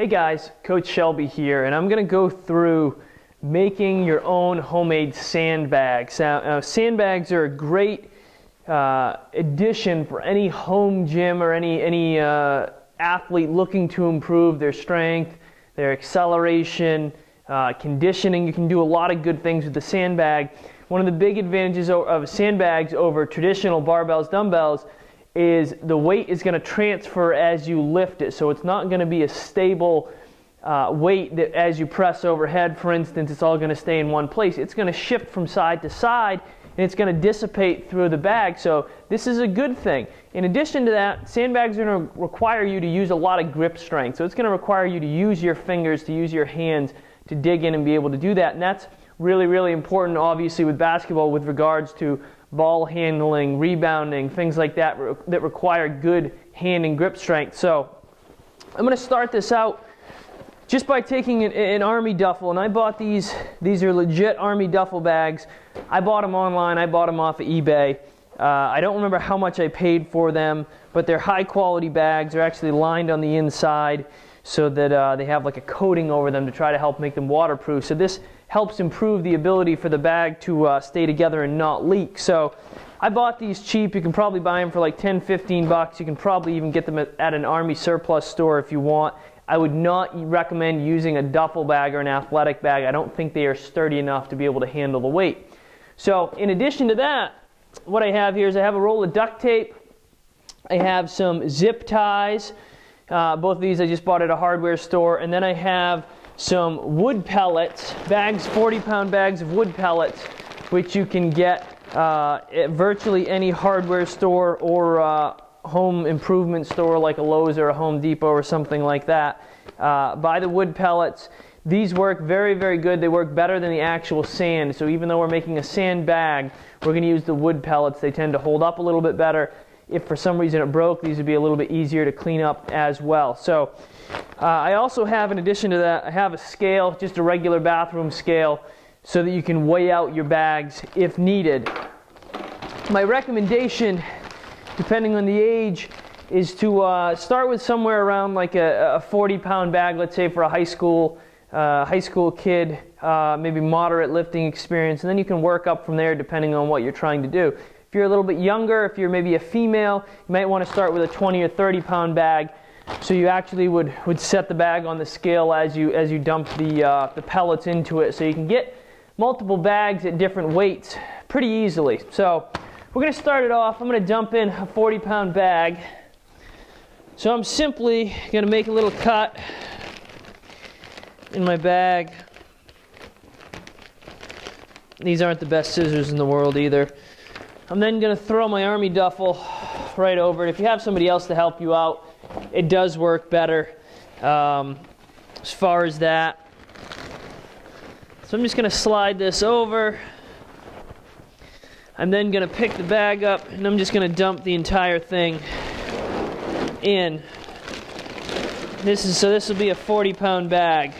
guys, Coach Shelby here, and I'm going to go through making your own homemade sandbags. Now, sandbags are a great addition for any home gym or any athlete looking to improve their strength, their acceleration, conditioning. You can do a lot of good things with the sandbag. One of the big advantages of sandbags over traditional barbells, dumbbells, is the weight is going to transfer as you lift it. So it's not going to be a stable weight that as you press overhead, for instance, it's all going to stay in one place. It's going to shift from side to side, and it's going to dissipate through the bag. So this is a good thing. In addition to that, sandbags are going to require you to use a lot of grip strength. So it's going to require you to use your fingers, to use your hands to dig in and be able to do that. And that's really, really important, obviously, with basketball with regards to ball handling, rebounding, things like that that require good hand and grip strength. So I'm going to start this out just by taking an Army duffel, and I bought these. These are legit Army duffel bags. I bought them online. I bought them off of eBay. I don't remember how much I paid for them, but they're high quality bags. They're actually lined on the inside so that they have like a coating over them to try to help make them waterproof. So this helps improve the ability for the bag to stay together and not leak. So I bought these cheap. You can probably buy them for like 10, 15 bucks. You can probably even get them at an Army surplus store if you want. I would not recommend using a duffel bag or an athletic bag. I don't think they are sturdy enough to be able to handle the weight. So in addition to that, what I have here is I have a roll of duct tape. I have some zip ties. Both of these I just bought at a hardware store. And then I have some wood pellets, bags, 40-pound bags of wood pellets, which you can get at virtually any hardware store or home improvement store like a Lowe's or a Home Depot or something like that. Buy the wood pellets. These work very, very good. They work better than the actual sand. So even though we're making a sand bag, we're going to use the wood pellets. They tend to hold up a little bit better. If for some reason it broke, these would be a little bit easier to clean up as well. So I also have, in addition to that, I have a scale, just a regular bathroom scale, so that you can weigh out your bags if needed. My recommendation, depending on the age, is to start with somewhere around like a 40-pound bag, let's say for a high school kid, maybe moderate lifting experience, and then you can work up from there depending on what you're trying to do. If you're a little bit younger, if you're maybe a female, you might want to start with a 20 or 30-pound bag. So you actually would set the bag on the scale as you dump the pellets into it. So you can get multiple bags at different weights pretty easily. So we're going to start it off. I'm going to dump in a 40-pound bag. So I'm simply going to make a little cut in my bag. These aren't the best scissors in the world either. I'm then going to throw my Army duffel right over it. If you have somebody else to help you out, it does work better as far as that. So I'm just going to slide this over. I'm then going to pick the bag up, and I'm just going to dump the entire thing in. So this will be a 40-pound bag.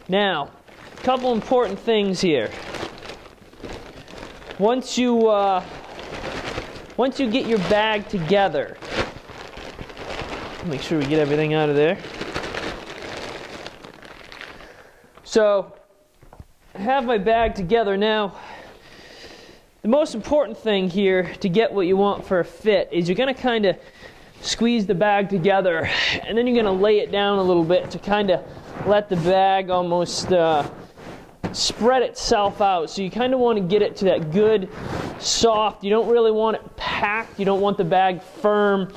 Now, a couple important things here. Once you get your bag together, make sure we get everything out of there. So, I have my bag together now. The most important thing here to get what you want for a fit is you're going to kind of squeeze the bag together, and then you're going to lay it down a little bit to kind of let the bag almost spread itself out. So you kind of want to get it to that good, soft. You don't really want it packed. You don't want the bag firm.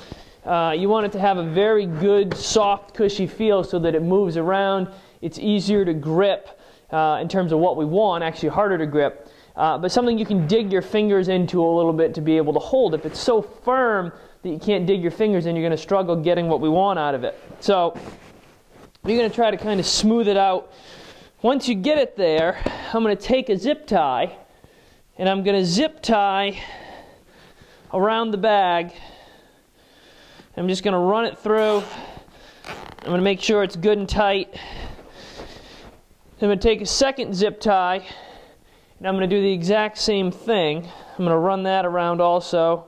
You want it to have a very good, soft, cushy feel so that it moves around. It's easier to grip in terms of what we want, actually harder to grip. But something you can dig your fingers into a little bit to be able to hold. If it's so firm that you can't dig your fingers in, you're going to struggle getting what we want out of it. So you're going to try to kind of smooth it out. Once you get it there, I'm going to take a zip tie, and I'm going to zip tie around the bag. I'm just going to run it through. I'm going to make sure it's good and tight. I'm going to take a second zip tie, and I'm going to do the exact same thing. I'm going to run that around also.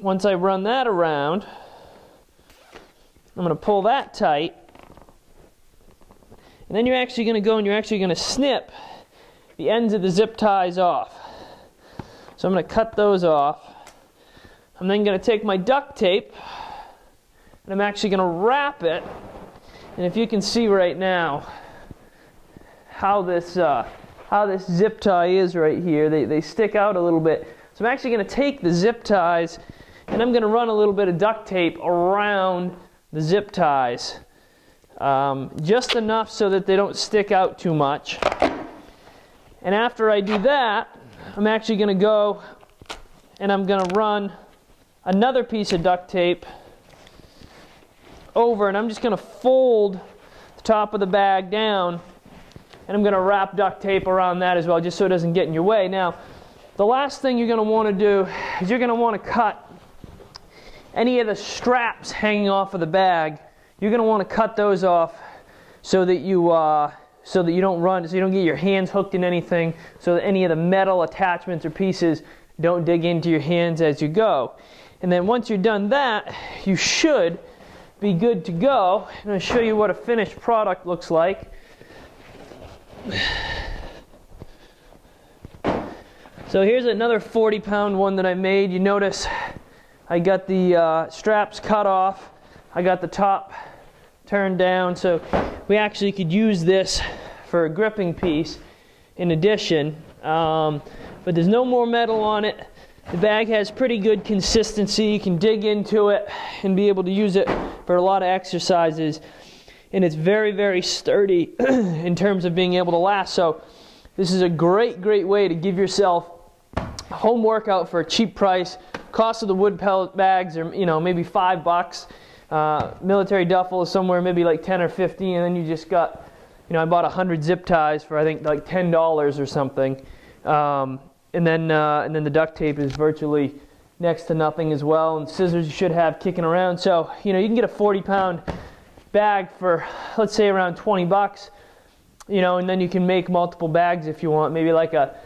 once I run that around, I'm going to pull that tight. And then you're actually going to go and you're actually going to snip the ends of the zip ties off. So I'm going to cut those off. I'm then going to take my duct tape and I'm actually going to wrap it. And if you can see right now how this zip tie is right here, they stick out a little bit. So I'm actually going to take the zip ties and I'm going to run a little bit of duct tape around the zip ties. Just enough so that they don't stick out too much. And after I do that, I'm actually going to go and I'm going to run another piece of duct tape over, and I'm just going to fold the top of the bag down, and I'm going to wrap duct tape around that as well, just so it doesn't get in your way. Now, the last thing you're going to want to do is you're going to want to cut any of the straps hanging off of the bag. You're going to want to cut those off so that you don't get your hands hooked in anything, so that any of the metal attachments or pieces don't dig into your hands as you go. And then once you're done that, you should be good to go. I'm going to show you what a finished product looks like. So here's another 40-pound one that I made. You notice I got the straps cut off. I got the top turned down, so we actually could use this for a gripping piece in addition. But there's no more metal on it. The bag has pretty good consistency. You can dig into it and be able to use it for a lot of exercises. And it's very, very sturdy in terms of being able to last. So this is a great, great way to give yourself a home workout for a cheap price. Cost of the wood pellet bags are, maybe $5. Military duffel is somewhere maybe like 10 or 15, and then you just got, I bought 100 zip ties for I think like $10 or something. And then the duct tape is virtually next to nothing as well, and scissors you should have kicking around. So you can get a 40-pound bag for, let's say, around $20, and then you can make multiple bags if you want, maybe like a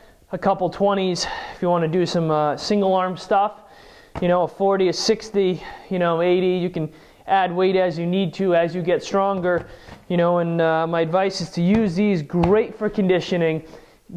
couple 20s if you want to do some single arm stuff, a 40, a 60, 80. You can add weight as you need to as you get stronger, and my advice is to use these. Great for conditioning,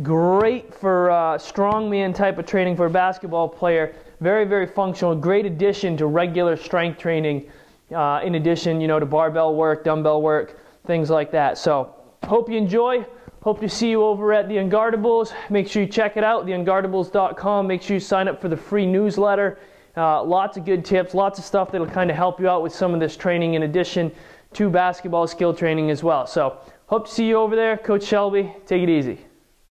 great for strongman type of training for a basketball player. Very, very functional. Great addition to regular strength training, in addition, to barbell work, dumbbell work, things like that. So hope you enjoy. Hope to see you over at The Unguardables. Make sure you check it out, theunguardables.com. Make sure you sign up for the free newsletter. Lots of good tips, lots of stuff that'll kind of help you out with some of this training in addition to basketball skill training as well. So hope to see you over there. Coach Shelby, take it easy.